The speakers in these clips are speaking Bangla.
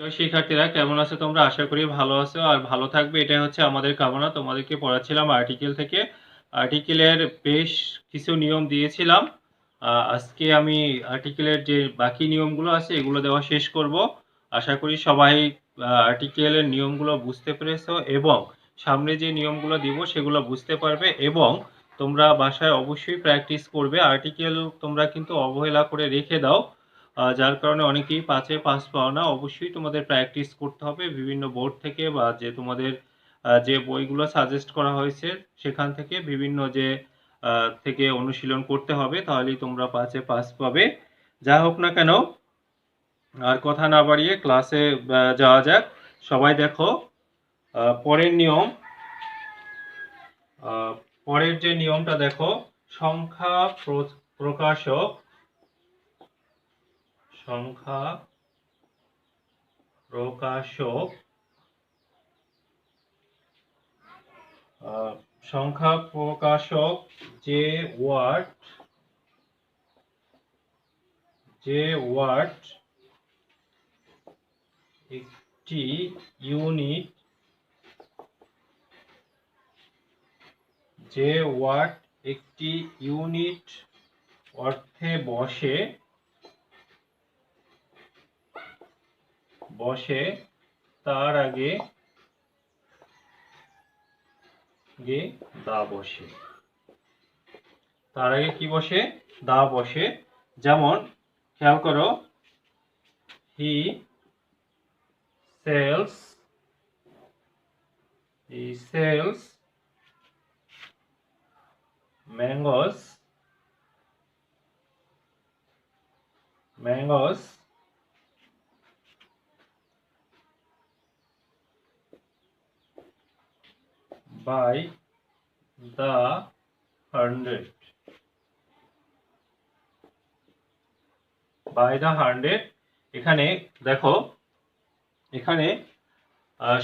তো শিক্ষার্থীরা কেমন আছো তোমরা? আশা করি ভালো আছো আর ভালো থাকবে, এটাই হচ্ছে আমাদের কামনা। তোমাদেরকে পড়াচ্ছিলাম আর্টিকেল থেকে। আর্টিকেলের বেশ কিছু নিয়ম দিয়েছিলাম। আজকে আমি আর্টিকেলের যে বাকি নিয়মগুলো আছে এগুলো দেওয়া শেষ করব। আশা করি সবাই আর্টিকেলের নিয়মগুলো বুঝতে পেরেছো এবং সামনে যে নিয়মগুলো দিব সেগুলো বুঝতে পারবে, এবং তোমরা বাসায় অবশ্যই প্র্যাকটিস করবে। আর্টিকেল তোমরা কিন্তু অবহেলা করে রেখে দাও, যার কারণে অনেকেই পাঁচে পাস পাও না। অবশ্যই তোমাদের প্র্যাকটিস করতে হবে বিভিন্ন বোর্ড থেকে, বা যে তোমাদের যে বইগুলো সাজেস্ট করা হয়েছে সেখান থেকে বিভিন্ন যে থেকে অনুশীলন করতে হবে, তাহলেই তোমরা পাঁচে পাস পাবে। যা হোক না কেন, আর কথা না বাড়িয়ে ক্লাসে যাওয়া যাক। সবাই দেখো, পরের নিয়ম, পরের যে নিয়মটা দেখো, সংখ্যা প্রকাশক, সংখ্যা প্রকাশক, সংখ্যা প্রকাশক যে ওয়ার্ড, একটি ইউনিট, যে ওয়ার্ড একটি ইউনিট অর্থে বসে তার আগে দা বসে। তার আগে কি বসে? দা বসে। যেমন খেয়াল করো, he sells, mangoes, by the 100, by the 100। এখানে দেখো, এখানে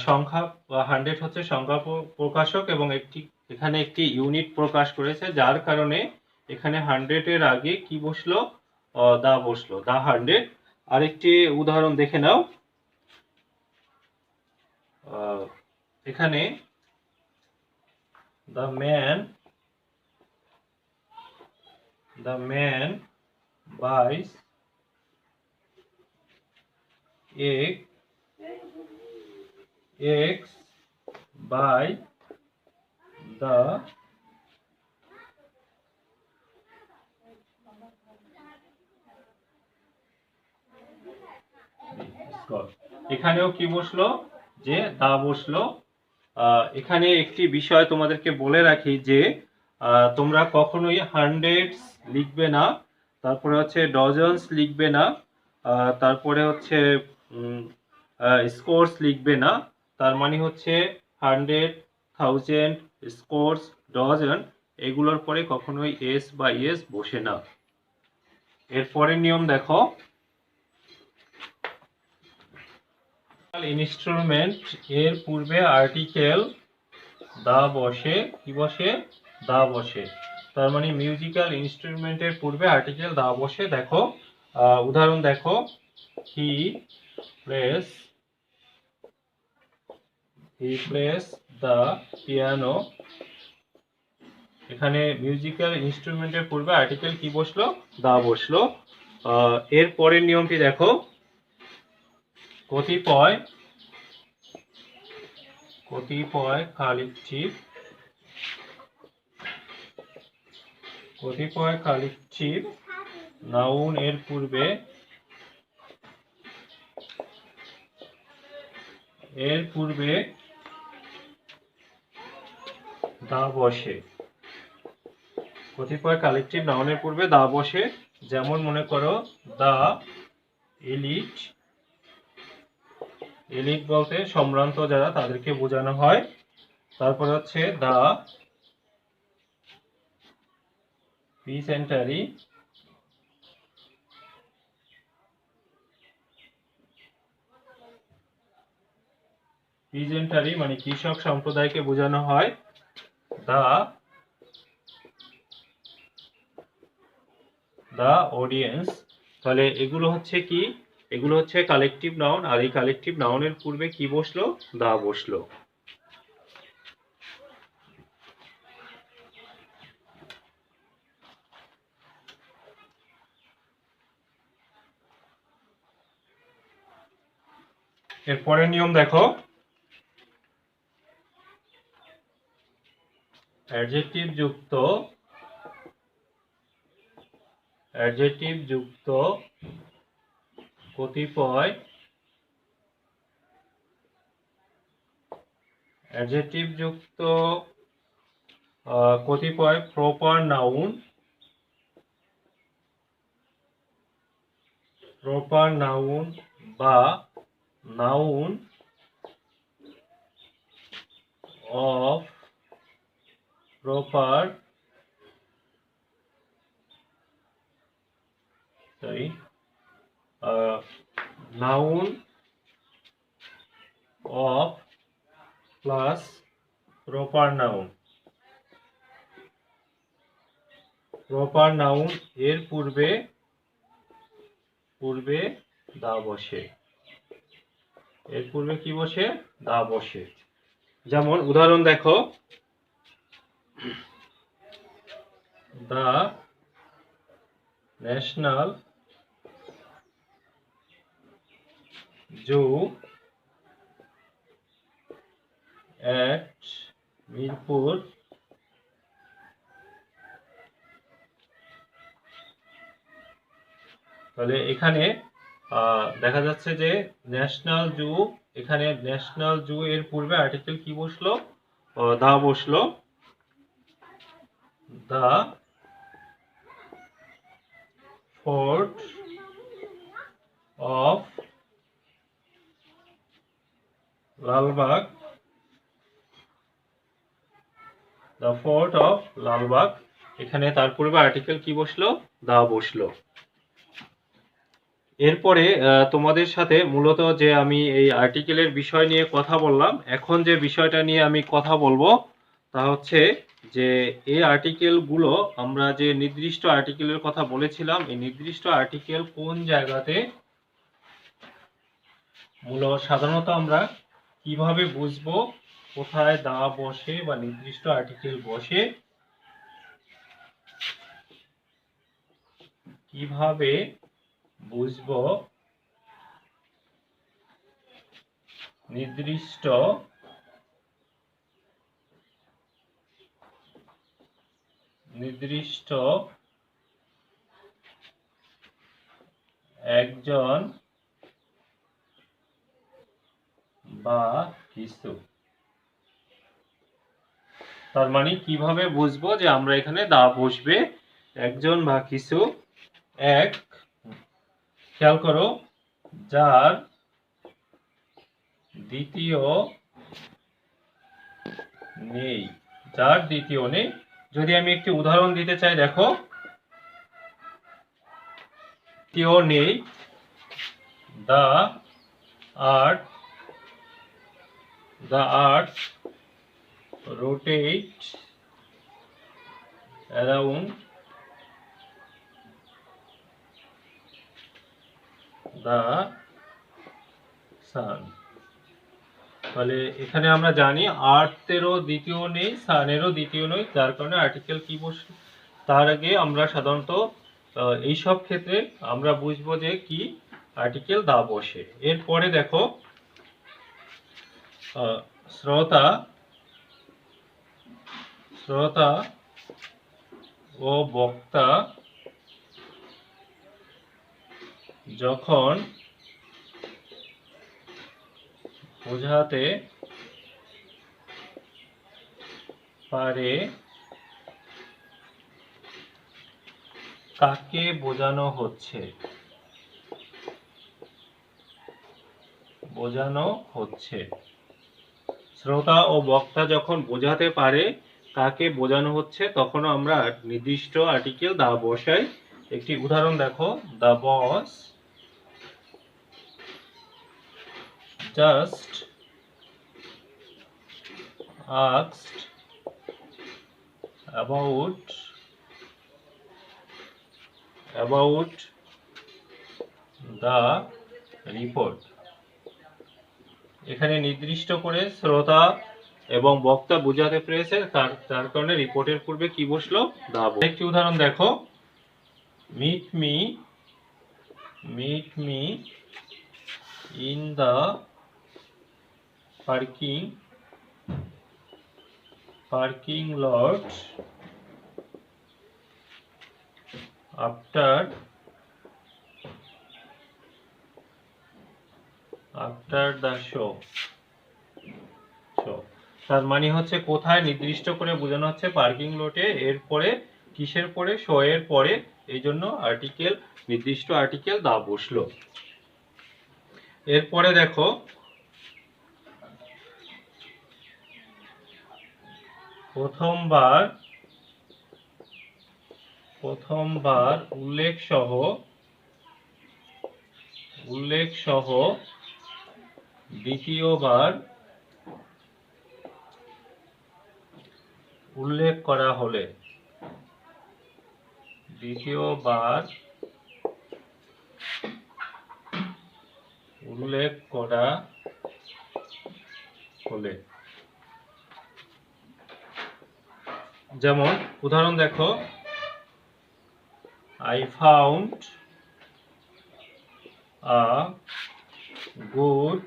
সংখ্যা 100 হচ্ছে সংখ্যা প্রকাশক, এবং এখানে একটি ইউনিট প্রকাশ করেছে, যার কারণে এখানে 100 এর আগে কি বসলো? দা বসলো, দা 100। আরেকটি উদাহরণ দেখে নাও। এখানে the man buys eggs by the এখানেও কি বসলো? যে দা বসলো। এখানে একটি বিষয় তোমাদেরকে বলে রাখি যে তোমরা কখনোই হান্ড্রেডস লিখবে না, তারপরে হচ্ছে ডজনস লিখবে না, তারপরে হচ্ছে স্কোরস লিখবে না। তার মানে হচ্ছে 100, 1000, স্কোরস, ডজন, এগুলোর পরে কখনোই এস বা এস বসে না। এরপরের নিয়ম দেখো, ইনস্ট্রুমেন্ট এর পূর্বে আর্টিকেল দা বসে। কি বসে? দা বসে। তার মানে মিউজিক্যাল ইনস্ট্রুমেন্টের পূর্বে আর্টিকেল দা বসে। দেখো, উদাহরণ দেখো, হি প্লেস দ্য পিয়ানো। এখানে মিউজিক্যাল ইনস্ট্রুমেন্টের পূর্বে আর্টিকেল কি বসলো? দা বসলো। এর পরের নিয়মটি দেখো, কতিপয় কালেকটিভ নাউন এর পূর্বে দা বসে। কতিপয় কালেকটিভ নাউনের পূর্বে দা বসে। যেমন মনে করো, দা এলিট, এলিট বলতে সম্ভ্রান্ত যারা, তাদেরকে বোঝানো হয়। তারপর হচ্ছে দা পিসেন্টারি, মানে কৃষক সম্প্রদায়কে বোঝানো হয়। দা অডিয়েন্স। তাহলে এগুলো হচ্ছে কি? এগুলো হচ্ছে কালেকটিভ নাউন, আর এই কালেকটিভ নাউনের পূর্বে কি বসলো? দা বসলো। এরপরের নিয়ম দেখো, অ্যাডজেক্টিভ যুক্ত কতিপয় প্রপার নাউন বা noun of proper noun of plus proper noun এর পূর্বে দা বসে। এর পূর্বে কি বসে? দা বসে। যেমন উদাহরণ দেখো, দা ন্যাশনাল জু এট মিরপুর তাহলে এখানে দেখা যাচ্ছে যে ন্যাশনাল জু, এখানে ন্যাশনাল জু এর পূর্বে আর্টিকেল কি বসলো? দা বসলো। দা ফোর্ট অফ লালবাগ, এখানে তার পূর্বে আর্টিকেল কি বসলো? দা বসলো। এরপরে তোমাদের সাথে মূলত যে আমি এই আর্টিকেলের বিষয় নিয়ে কথা বললাম, এখন যে বিষয়টা নিয়ে আমি কথা বলবো তা হচ্ছে যে এই আর্টিকেলগুলো, আমরা যে নির্দিষ্ট আর্টিকেলের কথা বলেছিলাম, এই নির্দিষ্ট আর্টিকেল কোন জায়গাতে সাধারণত আমরা কিভাবে বুঝবো কোথায় দা বসে বা নির্দিষ্ট আর্টিকেল বসে, কিভাবে বুঝবো নির্দিষ্ট একজন বা কিছু। তার মানে কিভাবে বুঝবো যে আমরা এখানে দা বসবে, একজন বা কিছু। এক, খেয়াল করো, যার দ্বিতীয় নেই। যদি আমি একটি উদাহরণ দিতে চাই, দেখো, দ্বিতীয় নেই, the earth rotates around the sun। তাহলে এখানে আমরা জানি আর্থেরও দ্বিতীয় নেই, সানেরও দ্বিতীয় নেই, যার কারণে আর্টিকেল কি বসে? তার আগে আমরা সাধারণত এইসব ক্ষেত্রে আমরা বুঝবো যে কি আর্টিকেল দা বসে। এরপরে দেখো, শ্রোতা ও বক্তা যখন বোঝাতে পারে কাকে বোঝানো হচ্ছে, শ্রোতা ও বক্তা যখন বোঝাতে পারে কাকে বোঝানো হচ্ছে, তখন আমরা নির্দিষ্ট আর্টিকেল দা বসাই। একটি উদাহরণ দেখো, the boss just asked about the report. এখানে নির্দিষ্ট করে শ্রোতা এবং বক্তা বোঝাতে পেরেছে, তার কারণে রিপোর্টের পূর্বে কি বসলো? দা। একটি উদাহরণ দেখো, meet me in the parking lot after the show. তার মানে হচ্ছে কোথায় নির্দিষ্ট করে বোঝানো হচ্ছে পার্কিং লটে, এরপরে কিসের পরে? শো এর পরে, এই জন্য আর্টিকেল, নির্দিষ্ট আর্টিকেল দা বসলো। এরপরে দেখো, প্রথমবার উল্লেখ সহ দ্বিতীয়বার উল্লেখ করা হলে, যেমন উদাহরণ দেখো, I found a good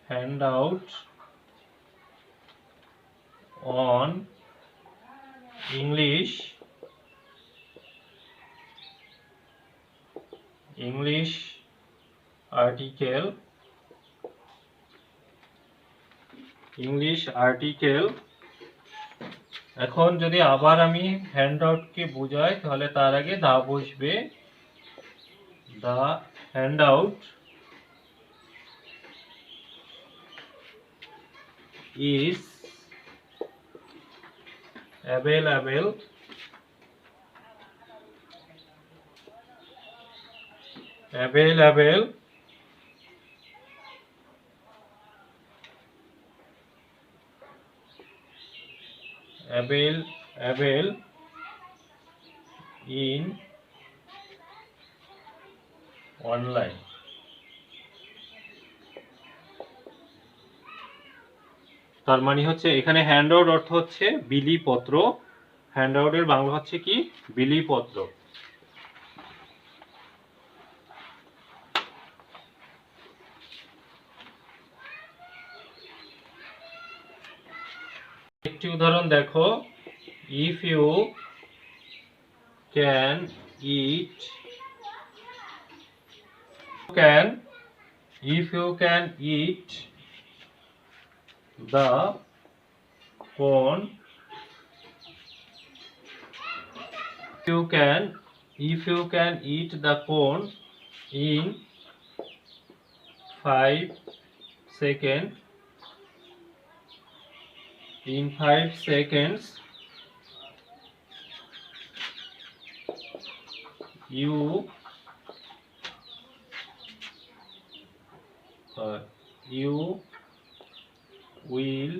handout on English article এখন যদি আবার আমি হ্যান্ডআউট কে বোঝাই, তাহলে তার আগে দা বসবে। দা handout is available in online। তার মানে হচ্ছে এখানে হ্যান্ডআউট অর্থ হচ্ছে বিলিপত্র। হ্যান্ডআউটের বাংলা হচ্ছে কি? বিলিপত্র। একটি উদাহরণ দেখো, if you can eat the corn, if you can eat the corn in 5 seconds, you will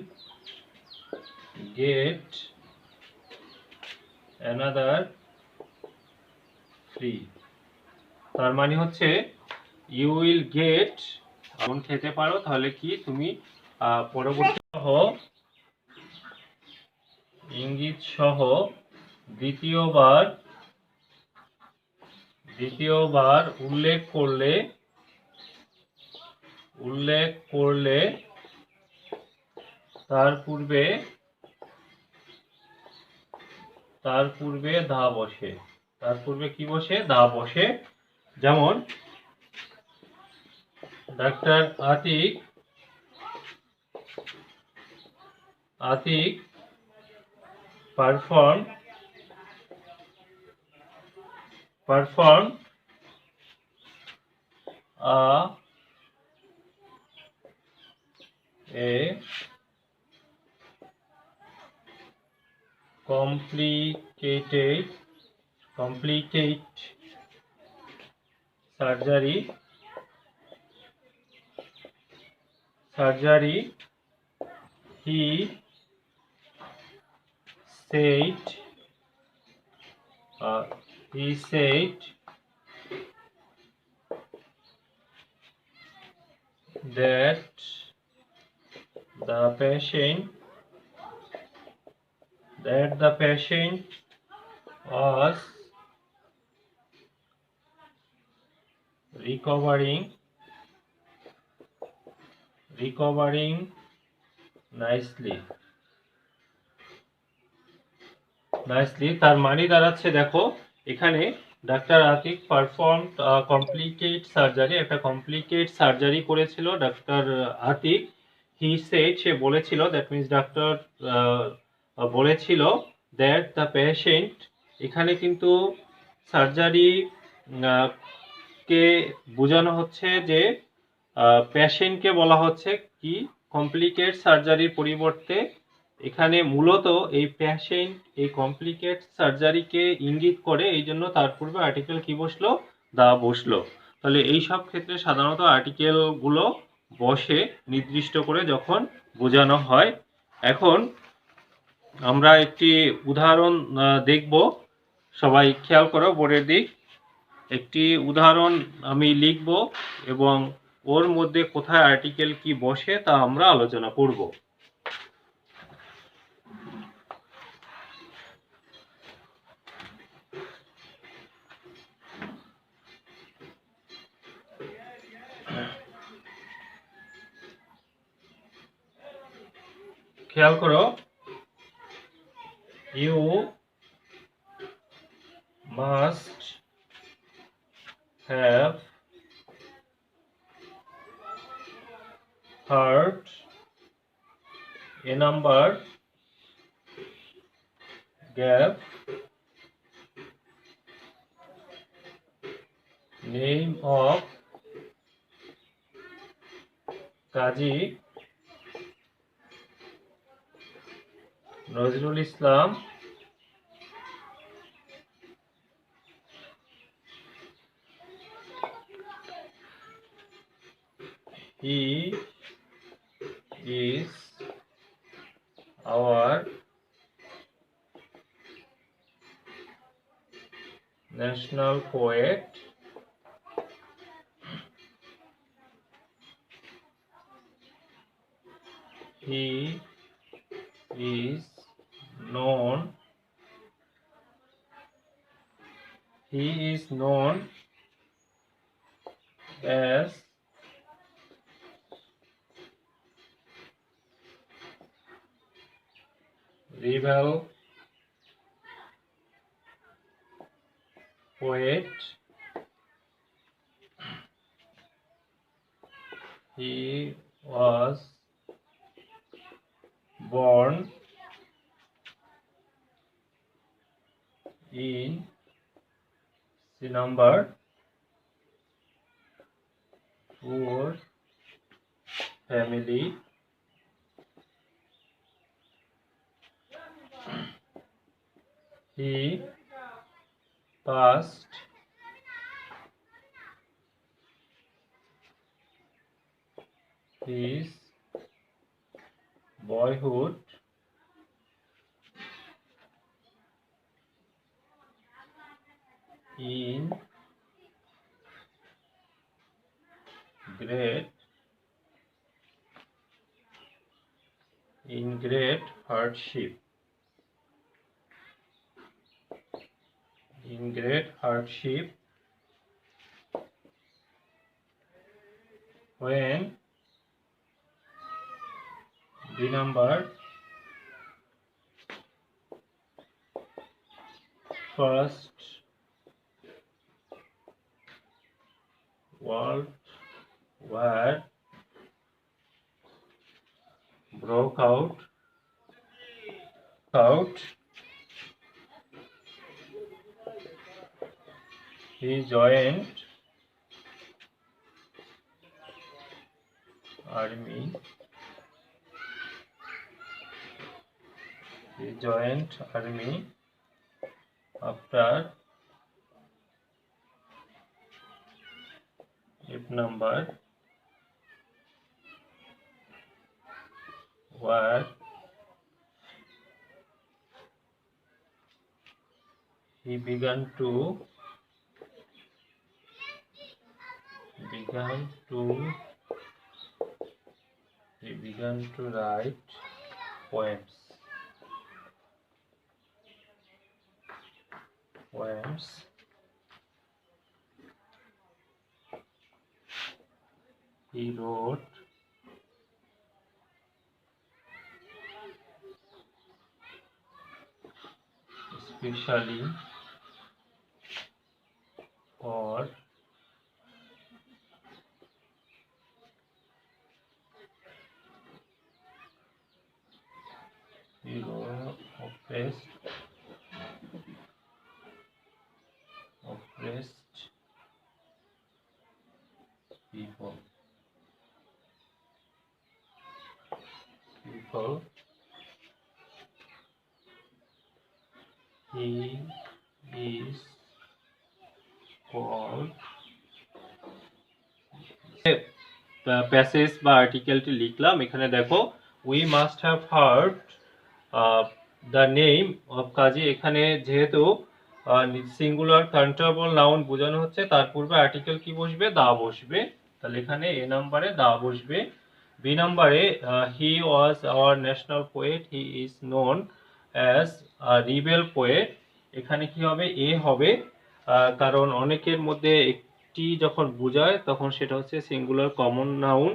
get another free। তার মানে হচ্ছে you will get, যখন খেতে পারো তাহলে কি তুমি পরবর্তী ইঙ্গিত সহ দ্বিতীয়বার উল্লেখ করলে তার পূর্বে দা বসে। তার পূর্বে কি বসে? দা বসে। যেমন ডাক্তার Atik perform a complicated surgery he said he said that the patient was recovering nicely। তার মানে দাঁড়াচ্ছে, দেখো এখানে ডাক্তার আতিক পারফর্ম কমপ্লিকেট সার্জারি, একটা কমপ্লিকেট সার্জারি করেছিল ডাক্তার আতিক। হি সেড, সে বলেছিল, দ্যাট মিন্স ডাক্তার বলেছিল, দ্যাট দ্য পেশেন্ট, এখানে কিন্তু সার্জারি কে বোঝানো হচ্ছে যে পেশেন্টকে বলা হচ্ছে কি, কমপ্লিকেট সার্জারির পরিবর্তে এখানে মূলত এই পেশেন্ট এই কমপ্লিকেট সার্জারিকে ইঙ্গিত করে, এই জন্য তার পূর্বে আর্টিকেল কি বসলো, দা বসলো। তাহলে এই সব ক্ষেত্রে সাধারণত আর্টিকেলগুলো বসে নির্দিষ্ট করে যখন বোঝানো হয়। এখন আমরা একটি উদাহরণ দেখব, সবাই খেয়াল করো বোর্ডের দিক। একটি উদাহরণ আমি লিখব এবং ওর মধ্যে কোথায় আর্টিকেল কি বসে তা আমরা আলোচনা করব। খেয়াল করো, you must have heard a number gave name of Kazi Nazrul Islam he is our national poet, he is known as rebel poet, he was born in number poor family, he passed his boyhood in great hardship. When the number First World War broke out, he joined army after if number war he began to write poems. He wrote especially for oppressed people. He is called passage বা আর্টিকেলটি লিখলাম। এখানে দেখো we must have heard the name of Kazi. এখানে যেহেতু সিঙ্গুলার কাউন্টেবল নাউন বোঝানো হচ্ছে, তার পূর্বে আর্টিকেল কি বসবে? দা বসবে। তাহলে এখানে এ নাম্বারে দা বসবে। বি নাম্বারে he was our national poet, he is known as rebel poet. এখানে কি হবে? এ হবে, কারণ অনেকের মধ্যে একটি যখন বোঝায় তখন সেটা হচ্ছে singular common noun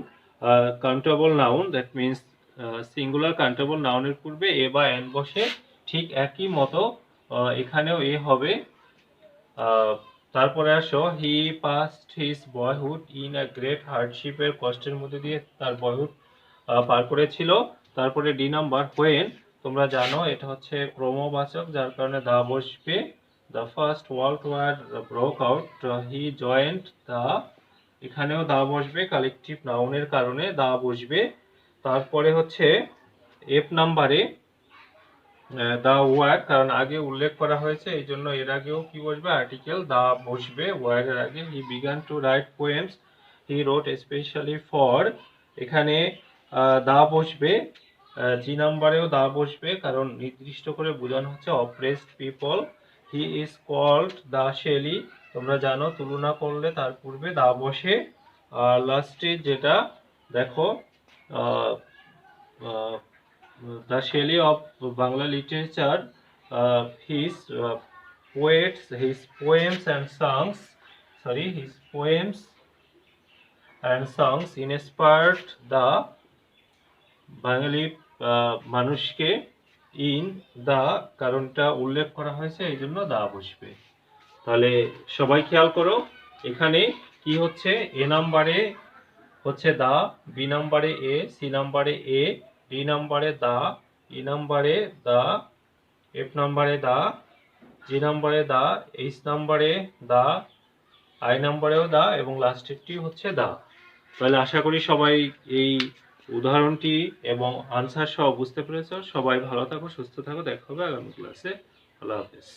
countable noun. That means singular countable নাউনের পূর্বে এ বা এন বসে। ঠিক একই মতো এখানেও এ হবে। তারপরে আসো, he passed his boyhood in a great হার্ডশিপের কষ্টের মধ্যে দিয়ে তার বয়হুড পার করেছিল। তারপরে ডি নাম্বার হোয়েন, তোমরা জানো এটা হচ্ছে ক্রমবাচক, যার কারণে দা বসবে। The first world war broke out, he joined the, এখানেও দা বসবে, কালেকটিভ নাউনের কারণে দা বসবে। তারপরে হচ্ছে এফ নাম্বারে দা ওয়ার, কারণ আগে উল্লেখ করা হয়েছে এই জন্য এর আগেও কি বসবে? আর্টিকেল দা বসবে ওয়ারের আগে। He began to write poems, he wrote specially for, এখানে দা বসবে। জি নাম্বারেও দা বসবে, কারণ নির্দিষ্ট করে বোঝানো হচ্ছে oppressed people. He is called the Shelley, তোমরা জানো তুলনা করলে তার পূর্বে দা বসে। আর লাস্টে যেটা দেখো, the Shelley of Bangla literature, his poems and songs inspired the বাঙালি মানুষকে। ইন দা, কারণটা উল্লেখ করা হয়েছে এই জন্য দা বসবে। তাহলে সবাই খেয়াল করো, এখানে কি হচ্ছে? এ নাম্বারে হচ্ছে দা, বি নাম্বারে এ, সি নাম্বারে এ, ডি নাম্বারে দা, ই নাম্বারে দা, এফ নাম্বারে দা, জি নাম্বারে দা, এইচ নাম্বারে দা, আই নাম্বারেও দা, এবং লাস্টেরটি হচ্ছে দা। তাহলে আশা করি সবাই এই উদাহরণটি এবং আনসার সহ বুঝতে পেরেছ। সবাই ভালো থাকো, সুস্থ থাকো, দেখা হবে আগামী ক্লাসে। আল্লাহ হাফেজ।